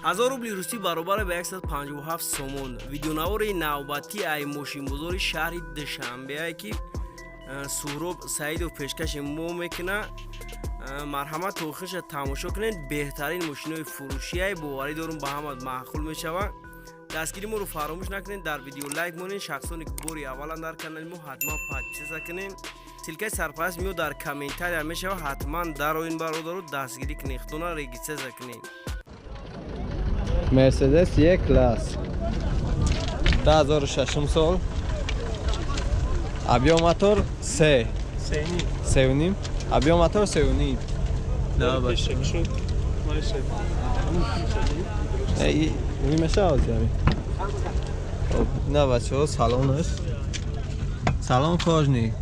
1000 рубли русӣ баробар ба 157 сомон. Видеонавори навбатии ай мошинбозори шаҳри Душанбе ки Суҳроб Саидов пешкаши мо мекунад. Марҳамат то охириша тамошо кунед. Беҳтарин мошинои фурӯшӣ боварӣ дорум ба ҳамат маъқул мешавад. Дастгири моро фаромӯш накунед. Дар видео лайк монед. Шахсоне ки бори авваланд дар канали мо ҳатман подписса кунед. Силкаи сарпараст мо дар комментария мешавад. Ҳатман дароин бародаро дастгирӣ кунед. Худона регистрация кунед. Mercedes E-Class 2006 sol. Объем мотор 3.5. Объем мотор 3.5. Да, باشه. ای میشه آزیمی. خب نه بچه‌ها سالنش. سالن کاجنی.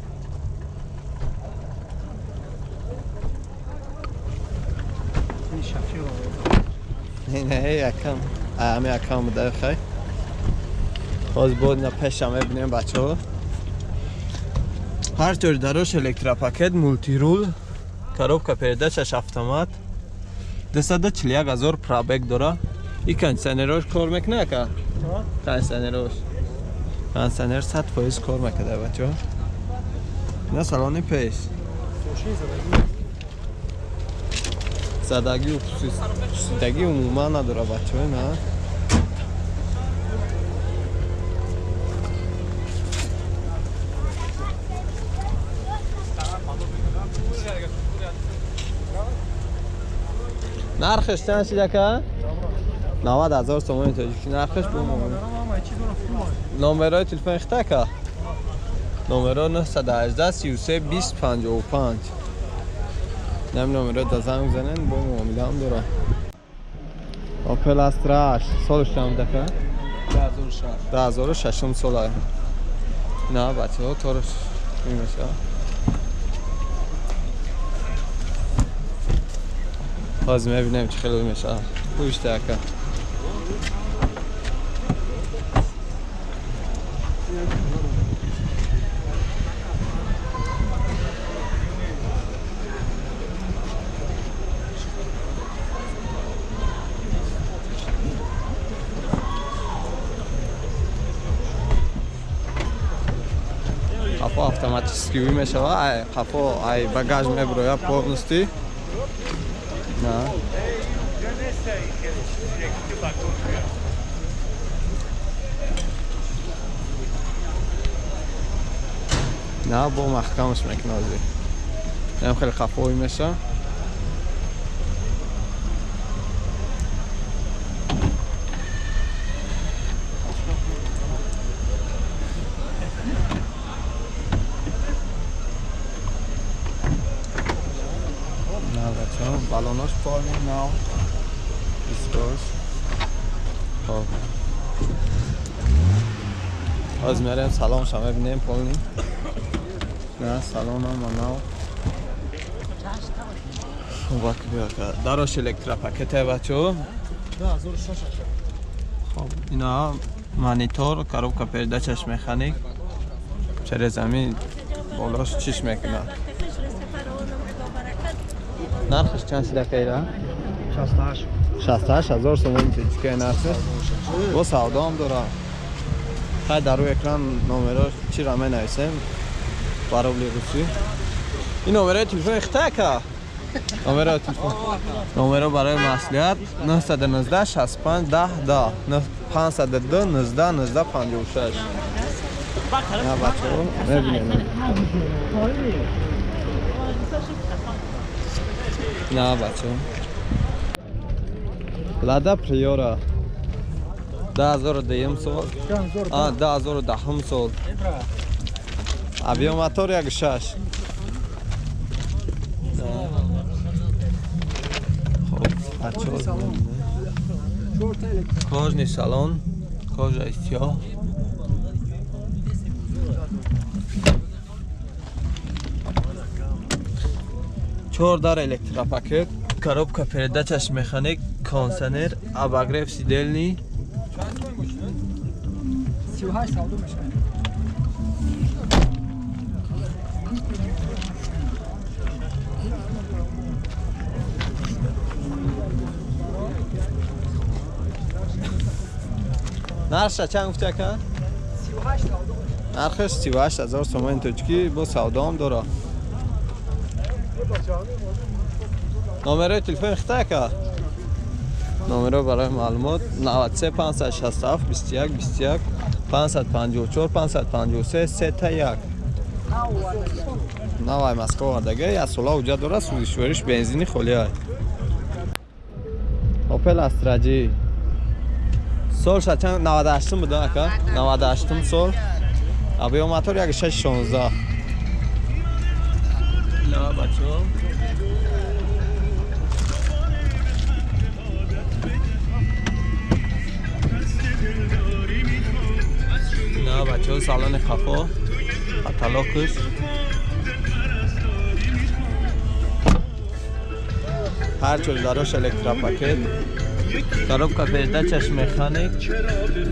نه یکم همه یکم بوده خیلی باز بود نه پیشم ببینیم بچه ها هر طور دراش الکتراپاکت مولتی رول коробка передачаш автомат 241,000 пробег дора и кондиционерош кор мекунад ака кондиционерош 100% кор мекунад бачаҳо на салони пеш задагӣ ва хусусидагӣ умуман надора бачаҳо на нархш чанд шид ака 90,000 сомон тоҷики нархш бумон номерои телефони хита ака номеро 918 33 20 55 نم نمره دازم میزنن با معامله هم دارم آپل استراش سالش چند دکه؟ 2006 ساله نه بچه ها تارش میشه باز میبینیم چه خیلی میشه خوش دکه Кафо автоматически вымешава, кафо ай багаж меброя полностью. Да. Да, бо махкамш мекунази. Ям хеле кафо вымеша. بالوناش پار نه دیسکاش خب از میاریم سلام شما ببینیم پولنی نه سلام هم نه وقت بیا که دراش الکتراپاکت بچه خب اینا مانیتور коробка передачаш механик через زمین بالاش چیش میکنه нархш чанд шида кайра 68000 сомон течка нархш бо савдо ҳам дора хай дар рӯи экран номеро чиро менависем ба рубли русӣ ин номерои телефони хита ака номерои телефон номеро барои маслиҳат 919 65 10 10 502 19 19 56 на бачаҳо мебинем نه بچه لده پریورا 2010 سال 2010 سال объем мотор 1.6 кожный салон кожа сиёҳ чордар электропакет коробка передачаш механик кондиционер обогрев сидельный 38 савдо мешавад نرخش چند گفتی که؟ 38 سالدو نرخش 38,000 تومان ترکی با سودا هم داره. نمره تلفن خطه که؟ نمره برای معلومات 93 567 21 21 554 553 31 نوای مسکو وردگه یا سولا اوجا داره سوزشوریش بنزینی خولی های اوپل استراجی سال شد چند 98 بوده اکا 98 سال ابی موتور یک 616 نه بچه نه بچه سالن خفا کاتالوگش هر چیز داروش الکترا پاکت коробка передачаш механик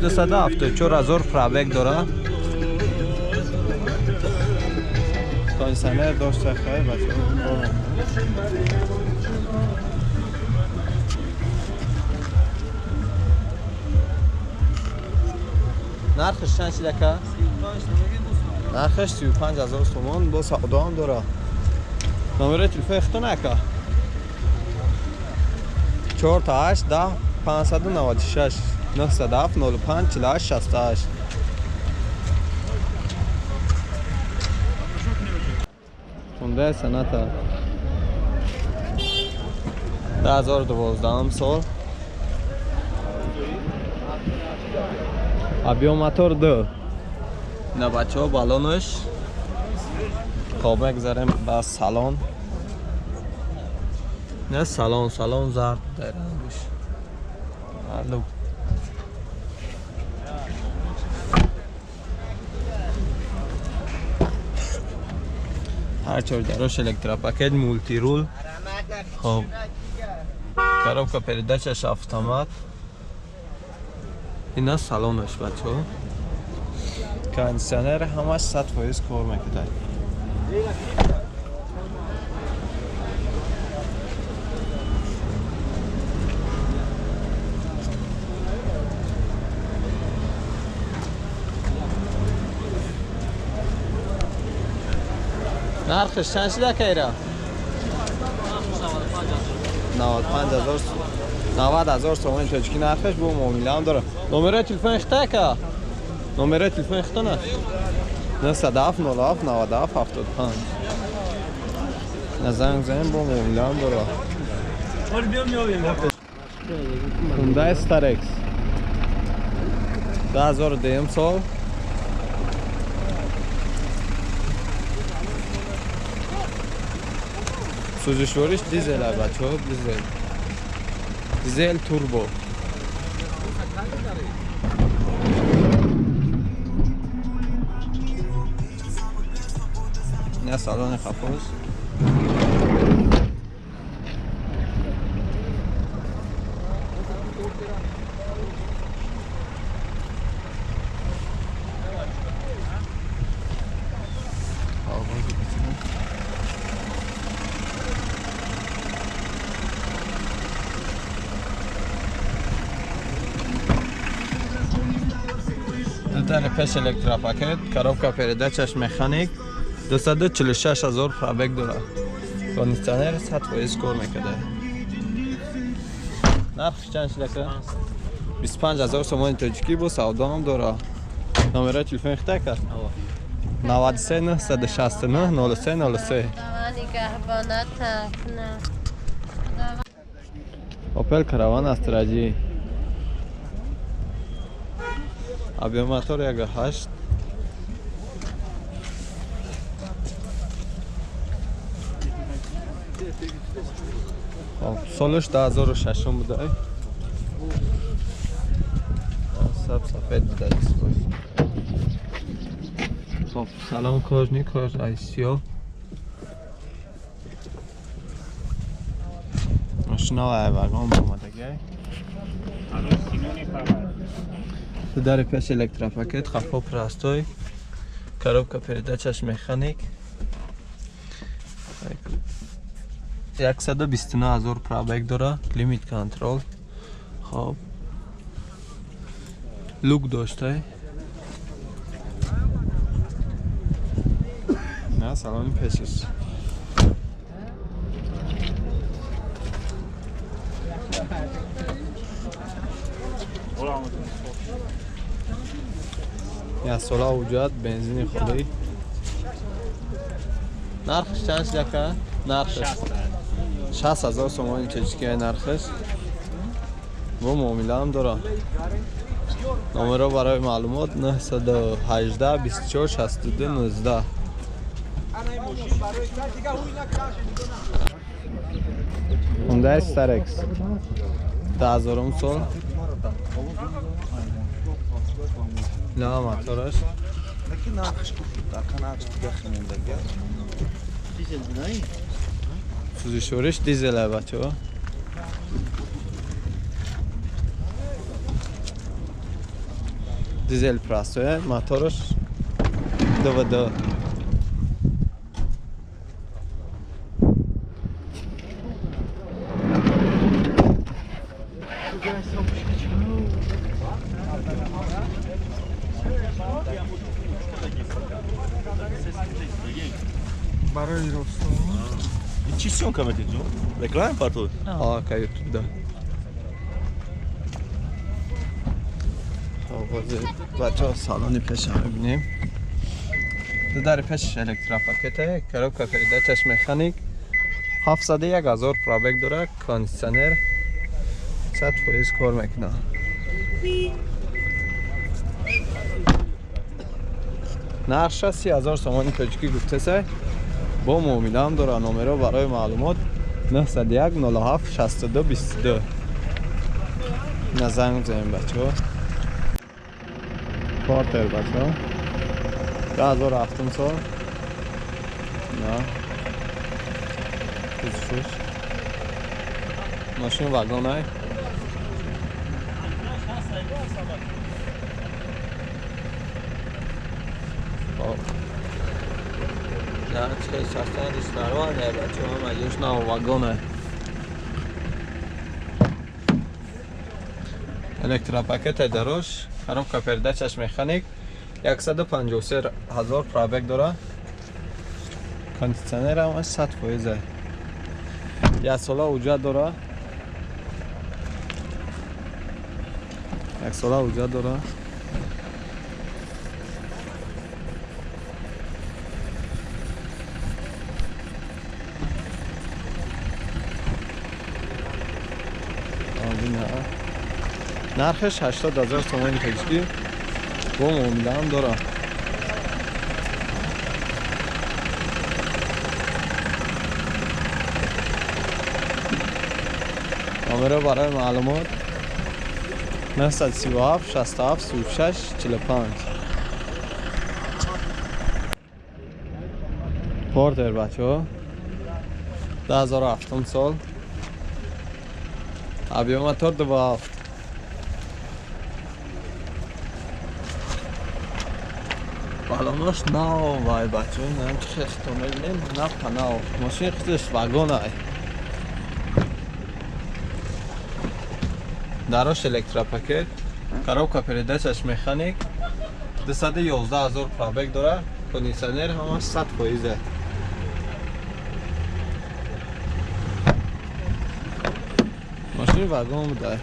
274,000 пробег дора кондиционер дошта хай бача нархш чанд шидака нархш 35,000 сомон бо савдо ҳам дора номери телефон хто нака 4 تا 8 10 596 907 05 48 68 Hyundai Sonata 2012 سال объем мотор 2 на бачо балонش خب بگذاریم با سالن نه سالن زرد در رنگش الو هر چور داروش الکترا پاکت مولتی رول خب коробка передачаш автомат اینا سالنش بچه кондиционер همش 100% کار میکنه نرخش چند شده که ایره؟ 90,000 تومان تاجیکی نرخش با معامله هم داره نمره تلفن اخته که؟ نمره تلفن اخته نه؟ 907 07 97 75 نزنگ زنیم با معامله هم داره Hyundai Starex 2002 سال سوزشوریش دیزل ها بچه ها دیزل توربو نه سالن خفاز Пеш электропакет, коробка передачаш механик 246,000 пробег дора. Кондиционер 100% кор мекарда. Нарх чанд шидака? 25,000 сомони тоҷикӣ бо савдо ҳам дора. Номери телефон хита ка? 93 969 03 03. Opel Caravan Astra-G объем мотор 1.8 سالش 2006 بوده سفید بوده خب سلام کاژنی کاژ آیسیو ماشینا واگن اومدگی در پیش الکتروپاکت خفا پرستوی коробка передачаш механик 129,000 пробег дора лимит контрол خب لوک داشته نه سلام پیشش یا سولا وجود بنزین خودی نرخش چند دکه؟ نرخش 60,000 سومانی این چجکه نرخش و معامله هم داره نمره برای معلومات 918 24 62 19 هوندا استار اکس 10,000 سال نه موتورش سوزشورش دیزل بچه ها دیزل پراستوه موتورش دو برای رستم چی سیون کامنتی جو؟ رکلام پارتو؟ که یوتیوب ده بچه ها سالانی پیش هم ببینیم در پیش الکترا پاکته کروبکا پریده چشم مکانیک 701,000 پرابک داره کاندیشنر 100% کار میکنه نقشه 30,000 سومانی تاجیکی گفته سه با معامله هم داره نمره برای معلومات 901 07 62 22 نزنگ بزنیم بچه ها پارتر بچه ها 2007 سال نه کسیش ماشین واگن های نه چه شستن ریشنروانه بچه ها مگهش نه واگن الکترا پاکت دروش کروبکا پرده چشم مکانیک 153,000 پرابک داره کاندیشنر هم 100% یک ساله وجود داره نرخش 80,000 تومان تجدید با معامله هم داره نمره برای معلومات 937 67 36 45 پورتر بچه ها 2007 سال ابی موتور 27 بالاناش ناو وای بچه ها نمیم چه خستومل نیم نه پناو ماشین خودش واگن های دراش الکترا پاکت کروبکا پریده چشم مکانیک 211,000 پرابک داره کاندیشنر هم 100% ماشین واگن بوده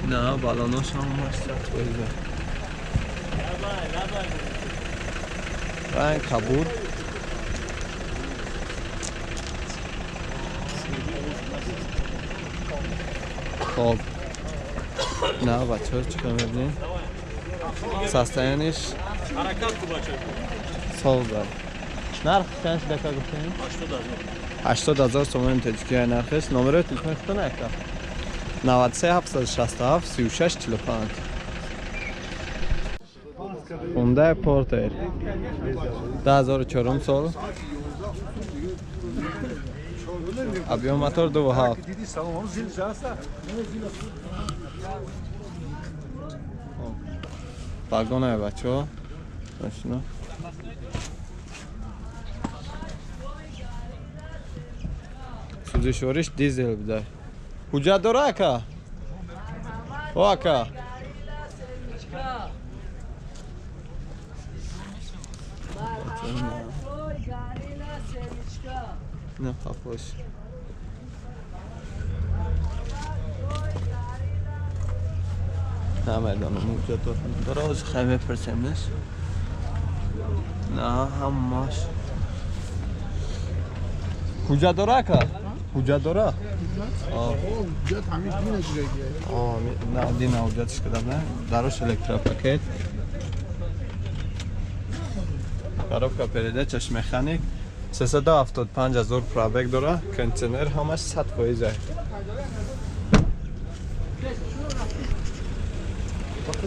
نه بالاناش هم 100% رنگ کبود خب نه بچه ها چکار میبینیم سستانش سال دار نرخ چند دکا گفتیم 80,000 تومان تجیکی نرخش نمره تلفن خود نکتا 93 767 36 45 هوندا پورتر 2004 سال ابیام موتور 27 واگن های بچه ها ماشینا سوزشورش دیزل بوده حجت داره اکا واکا نه خفاش نه میدانم موجود داره از خیمه پرسیمش نه هم ماش کجا داره که؟ کجا داره؟ جات همیشه نمیشه نه دین اوجاتش کدام نه داروش الکتروپاکت коробка передач механик 375,000 пробег дора кондиционер ҳамаш 100%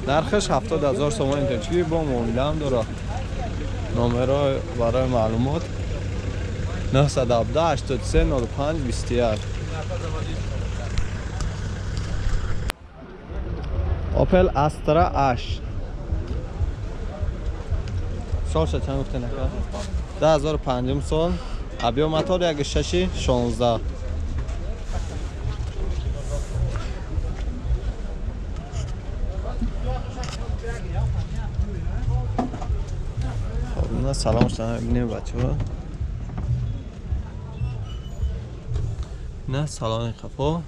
нархаш 70,000 сомон точки бо муомилаам дора номеро барои маълумот 917 83 05 21 Opel Astra H سالش چند گفته نکرد 2005 سال ابیو موتور 1.6 خب نه سلام شما ببینیم بچه‌ها نه سالن خفا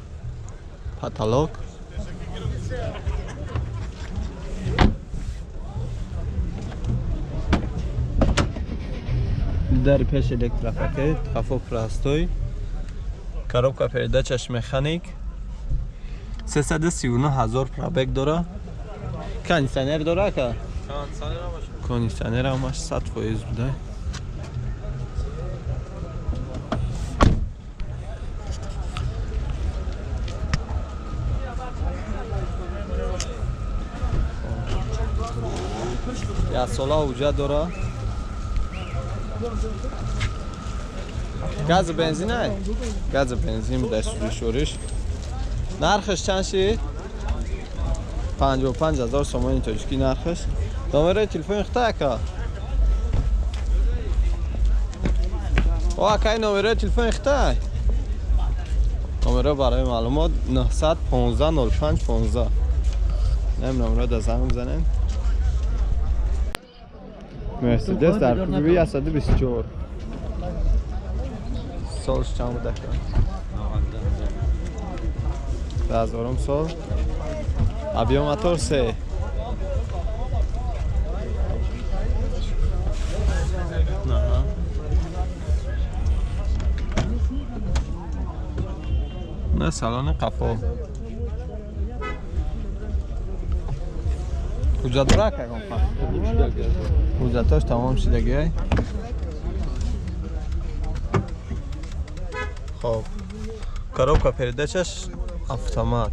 پاتالوگ در پیش الکتروپاکت خفاف راستوی коробка передачаш механик 339,000 пробег дора кондиционер дора ка кондиционер ҳамаш 100% буда я сола уҷа дора газ бензин ай газ бензин дар сӯзишвориш нархаш чанд шид 55,000 сомони тоҷикӣ нархаш номерои телефони хита ака о акай номерои телефони хита номеро барои маълумот 915 05 15 нем номеро дар занг бизанем Mercedes در کوبی 124 سالش چند بوده که 10,000 سال ابیو موتور 3 نه سالن قفا کجا داره که حجتاش تمام شدگی های خب коробка передачаш автомат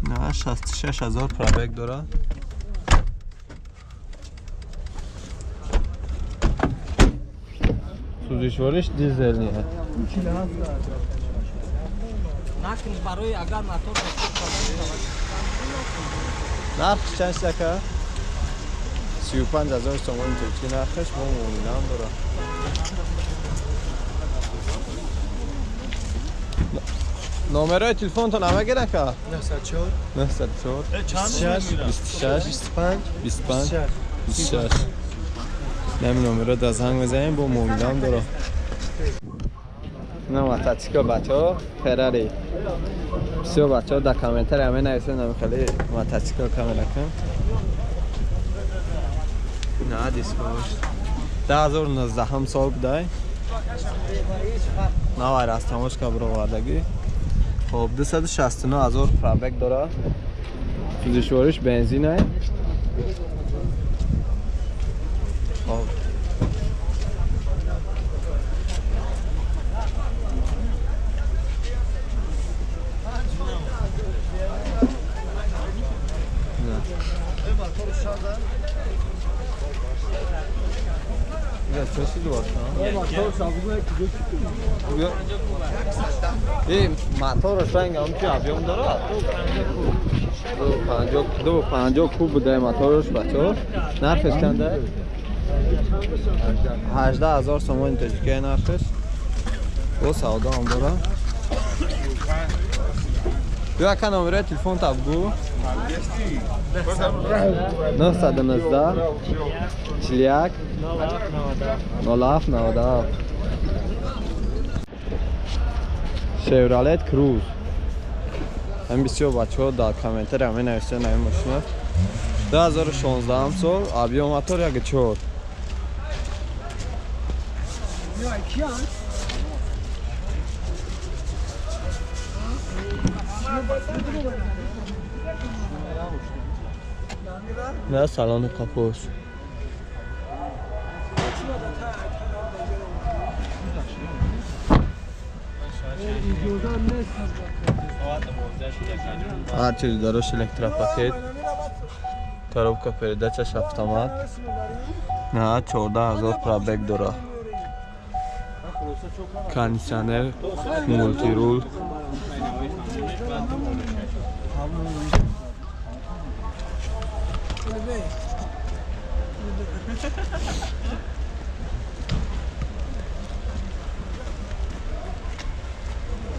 نه 66,000 пробег дора сӯзишвориш дизелни нархш чанд шуда ка 35,000 сомони тоҷикӣ нархаш мо муомилаам дора номерои телефонтон ҳама гира ка 904 26 25 26 нами номеро дар занг мезанем бо муомилаам дора на мотоцикл бачаҳо феррари бисёр бачаҳо дар комментари ҳама нависанд нами хеле мотоцикл камера кам на дискош 2019 сол будай навай растамошка бировардагӣ خب 269,000 пробег дора сӯзишвориш бензин ай خب چیزی این موتورش رنگ هم چی ابیوم داره 250 کوب بوده موتورش بچه‌ها نرخش چنده 18,000 سومون تاجیکی نرخش و سودا هم داره بیا اکا نمره تلفن تا بگو 919 41 0797 شیورالت کروز. هم بسیار بچه ها در کامنتر همه نوشته نمی ماشین است 2016 هم سال آبی موتور یک 4 نه سالان کپوس هر چیز داروش الکترا پاکت коробка передачаш автомат на 14000 пробег дора кондиционер мультирул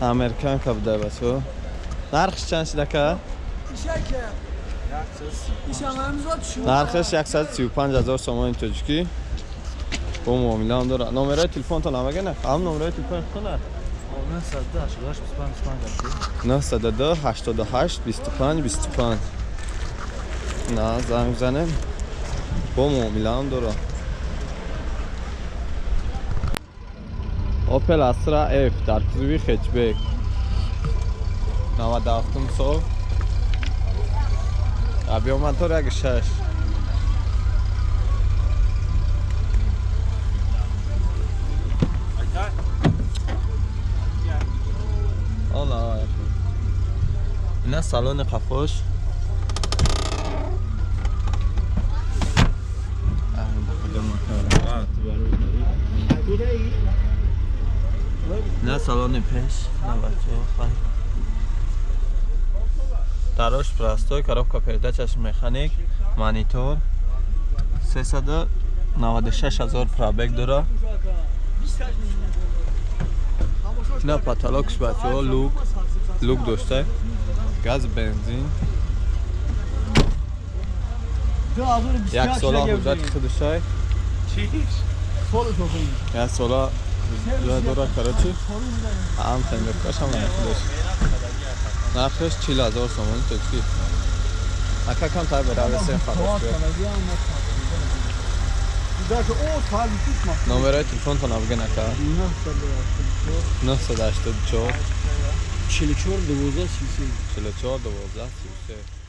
американка буда басо нархш чанд шидака нархш 135000 сомони тоҷикӣ бо муомилаам дора номераи телефонтон ҳамага на ҳам номераи телефони худтона 902 88 25 25 на занг занем бо муомилаам дора Opel Astra F дар кузови хэтчбек 97 сол объёмотор 1.6 ола ина салони қафош ина салони пеш на бачаҳо хай дарош простой коробка передачаш механик монитор 396000 пробег дора ина потолокш бачаҳо лук дошта газ бензин як сола ҳуҷҷати худшай як сола ҳуҷҷат дора карочи ҳам тенҷокаш ҳам нахудаш нархш 40000 сомони тоҷикӣ ака кам тай беравесем фарос номераи телефонтон авген ака 984 44 12 33